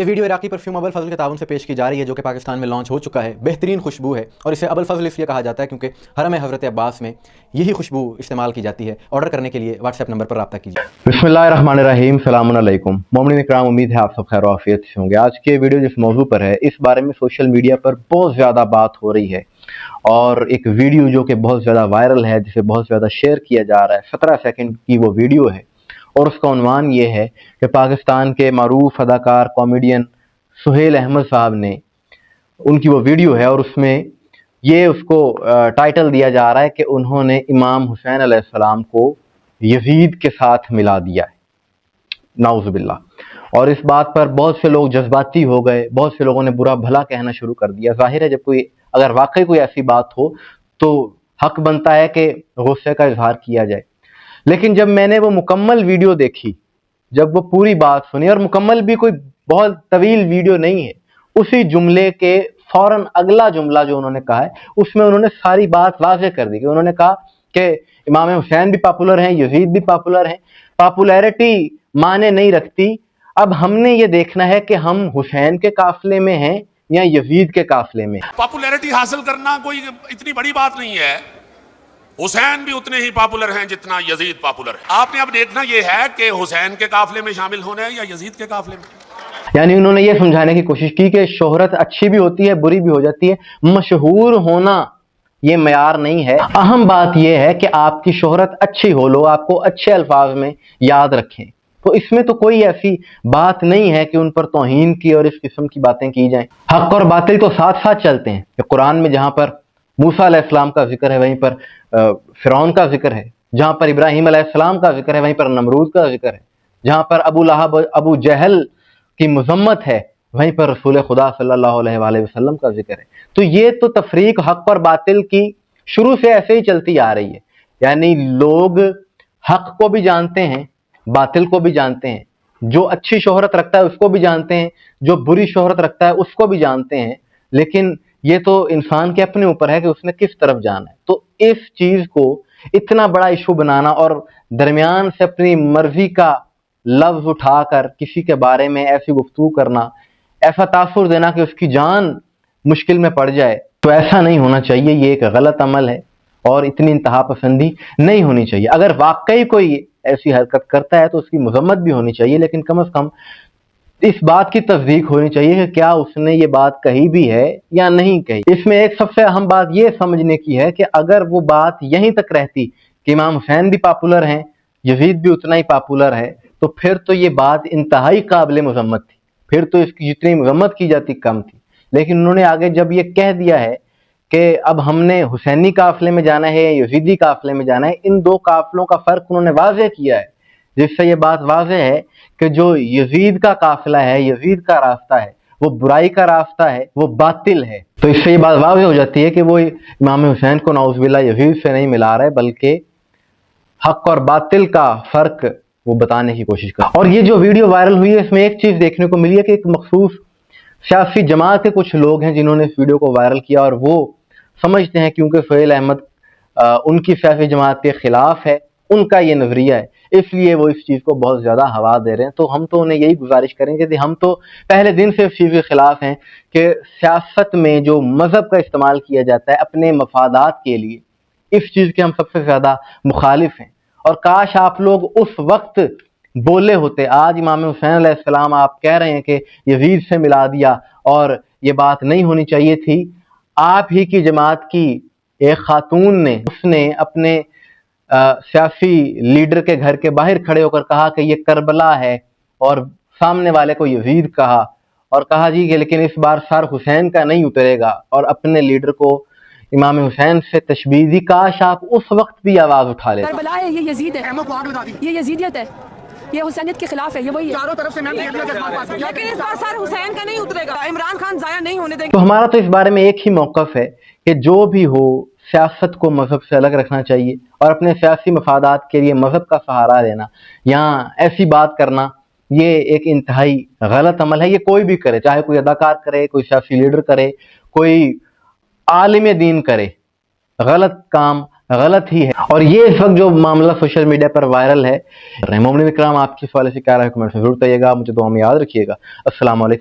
یہ ویڈیو عراقی پرفیوم ابو الفضل کے تعاون سے پیش کی جا رہی ہے، جو کہ پاکستان میں لانچ ہو چکا ہے۔ بہترین خوشبو ہے اور اسے ابو الفضل اس لیے کہا جاتا ہے کیونکہ حرم حضرت عباس میں یہی خوشبو استعمال کی جاتی ہے۔ آرڈر کرنے کے لیے واٹس ایپ نمبر پر رابطہ کیجیے۔ بسم اللہ الرحمن الرحیم، السلام علیکم مومنین اکرام، امید ہے آپ سب خیر و عافیت سے ہوں گے۔ آج کے ویڈیو جس موضوع پر ہے، اس بارے میں سوشل میڈیا پر بہت زیادہ بات ہو رہی ہے، اور ایک ویڈیو جو کہ بہت زیادہ وائرل ہے، جسے بہت زیادہ شیئر کیا جا رہا ہے، 17 سیکنڈ کی وہ ویڈیو ہے، اور اس کا عنوان یہ ہے کہ پاکستان کے معروف اداکار کامیڈین سہیل احمد صاحب نے، ان کی وہ ویڈیو ہے اور اس میں یہ اس کو ٹائٹل دیا جا رہا ہے کہ انہوں نے امام حسین علیہ السلام کو یزید کے ساتھ ملا دیا ہے، نعوذ باللہ۔ اور اس بات پر بہت سے لوگ جذباتی ہو گئے، بہت سے لوگوں نے برا بھلا کہنا شروع کر دیا۔ ظاہر ہے جب اگر واقعی کوئی ایسی بات ہو تو حق بنتا ہے کہ غصے کا اظہار کیا جائے، لیکن جب میں نے وہ مکمل ویڈیو دیکھی، جب وہ پوری بات سنی، اور مکمل بھی کوئی بہت طویل ویڈیو نہیں ہے، اسی جملے کے فوراً اگلا جملہ جو انہوں نے کہا ہے، اس میں انہوں نے ساری بات واضح کر دی کہ انہوں نے کہا کہ امام حسین بھی پاپولر ہیں، یزید بھی پاپولر ہیں، پاپولیرٹی معنی نہیں رکھتی۔ اب ہم نے یہ دیکھنا ہے کہ ہم حسین کے قافلے میں ہیں یا یزید کے قافلے میں۔ پاپولیرٹی حاصل کرنا کوئی اتنی بڑی بات نہیں ہے، حسین بھی اتنے ہی پاپولر ہیں جتنا یزید پاپولر ہے۔ آپ نے اب دیکھنا یہ ہے کہ حسین کے قافلے میں شامل ہونا ہے یا یزید کے قافلے میں۔ یعنی انہوں نے یہ سمجھانے کی کوشش کی کہ شہرت اچھی بھی ہوتی ہے، بری بھی ہو جاتی ہے، مشہور ہونا یہ معیار نہیں ہے، اہم بات یہ ہے کہ آپ کی شہرت اچھی ہو، لوگ آپ کو اچھے الفاظ میں یاد رکھیں۔ تو اس میں تو کوئی ایسی بات نہیں ہے کہ ان پر توہین کی اور اس قسم کی باتیں کی جائیں۔ حق اور باطل تو ساتھ ساتھ چلتے ہیں، کہ قرآن میں جہاں پر موسیٰ علیہ السلام کا ذکر ہے وہیں پر فرعون کا ذکر ہے، جہاں پر ابراہیم علیہ السلام کا ذکر ہے وہیں پر نمرود کا ذکر ہے، جہاں پر ابو لہب ابو جہل کی مذمت ہے وہیں پر رسول خدا صلی اللہ علیہ وآلہ وسلم کا ذکر ہے۔ تو یہ تو تفریق حق اور باطل کی شروع سے ایسے ہی چلتی آ رہی ہے، یعنی لوگ حق کو بھی جانتے ہیں، باطل کو بھی جانتے ہیں، جو اچھی شہرت رکھتا ہے اس کو بھی جانتے ہیں، جو بری شہرت رکھتا ہے اس کو بھی جانتے ہیں، لیکن یہ تو انسان کے اپنے اوپر ہے کہ اس نے کس طرف جانا ہے۔ تو اس چیز کو اتنا بڑا ایشو بنانا اور درمیان سے اپنی مرضی کا لفظ اٹھا کر کسی کے بارے میں ایسی گفتگو کرنا، ایسا تاثر دینا کہ اس کی جان مشکل میں پڑ جائے، تو ایسا نہیں ہونا چاہیے۔ یہ ایک غلط عمل ہے اور اتنی انتہا پسندی نہیں ہونی چاہیے۔ اگر واقعی کوئی ایسی حرکت کرتا ہے تو اس کی مذمت بھی ہونی چاہیے، لیکن کم از کم اس بات کی تصدیق ہونی چاہیے کہ کیا اس نے یہ بات کہی بھی ہے یا نہیں کہی۔ اس میں ایک سب سے اہم بات یہ سمجھنے کی ہے کہ اگر وہ بات یہیں تک رہتی کہ امام حسین بھی پاپولر ہیں، یزید بھی اتنا ہی پاپولر ہے، تو پھر تو یہ بات انتہائی قابل مذمت تھی، پھر تو اس کی جتنی مذمت کی جاتی کم تھی۔ لیکن انہوں نے آگے جب یہ کہہ دیا ہے کہ اب ہم نے حسینی قافلے میں جانا ہے یا یزیدی قافلے میں جانا ہے، ان دو قافلوں کا فرق انہوں نے واضح کیا ہے، جس سے یہ بات واضح ہے کہ جو یزید کا قافلہ ہے، یزید کا راستہ ہے، وہ برائی کا راستہ ہے، وہ باطل ہے۔ تو اس سے یہ بات واضح ہو جاتی ہے کہ وہ امام حسین کو نعوذ باللہ یزید سے نہیں ملا رہے، بلکہ حق اور باطل کا فرق وہ بتانے کی کوشش کر۔ اور یہ جو ویڈیو وائرل ہوئی ہے، اس میں ایک چیز دیکھنے کو ملی ہے کہ ایک مخصوص سیاسی جماعت کے کچھ لوگ ہیں جنہوں نے اس ویڈیو کو وائرل کیا، اور وہ سمجھتے ہیں کیونکہ سہیل احمد ان کی سیاسی جماعت کے خلاف ہے، ان کا یہ نظریہ ہے، اس لیے وہ اس چیز کو بہت زیادہ ہوا دے رہے ہیں۔ تو ہم تو انہیں یہی گزارش کریں گے کہ ہم تو پہلے دن سے اس چیز کے خلاف ہیں کہ سیاست میں جو مذہب کا استعمال کیا جاتا ہے اپنے مفادات کے لیے، اس چیز کے ہم سب سے زیادہ مخالف ہیں۔ اور کاش آپ لوگ اس وقت بولے ہوتے۔ آج امام حسین علیہ السلام آپ کہہ رہے ہیں کہ یزید سے ملا دیا اور یہ بات نہیں ہونی چاہیے تھی۔ آپ ہی کی جماعت کی ایک خاتون نے، اس نے اپنے سیاسی لیڈر کے گھر کے باہر کھڑے ہو کر کہا کہ یہ کربلا ہے، اور سامنے والے کو یزید کہا، اور کہا جی کہ لیکن اس بار سر حسین کا نہیں اترے گا، اور اپنے لیڈر کو امام حسین سے تشبیہ دی۔ کاش آپ اس وقت بھی آواز اٹھا لیتے۔ کربلا ہے، یہ یزید ہے، یہ یزیدیت ہے، یہ حسینیت کے خلاف ہے، یہ وہی چاروں طرف سے لیکن اس بار سر حسین کا نہیں اترے گا، عمران خان ضائع نہیں ہونے دیں گے۔ تو ہمارا تو اس بارے میں ایک ہی موقف ہے کہ جو بھی ہو، سیاست کو مذہب سے الگ رکھنا چاہیے، اور اپنے سیاسی مفادات کے لیے مذہب کا سہارا لینا یا ایسی بات کرنا، یہ ایک انتہائی غلط عمل ہے۔ یہ کوئی بھی کرے، چاہے کوئی اداکار کرے، کوئی سیاسی لیڈر کرے، کوئی عالم دین کرے، غلط کام غلط ہی ہے۔ اور یہ اس وقت جو معاملہ سوشل میڈیا پر وائرل ہے، مومنین اکرام آپ کی سوال سے کیا رہا ہے، کمنٹ میں ضرور بتائیے گا، مجھے دعا میں یاد رکھیے گا۔ السلام علیکم۔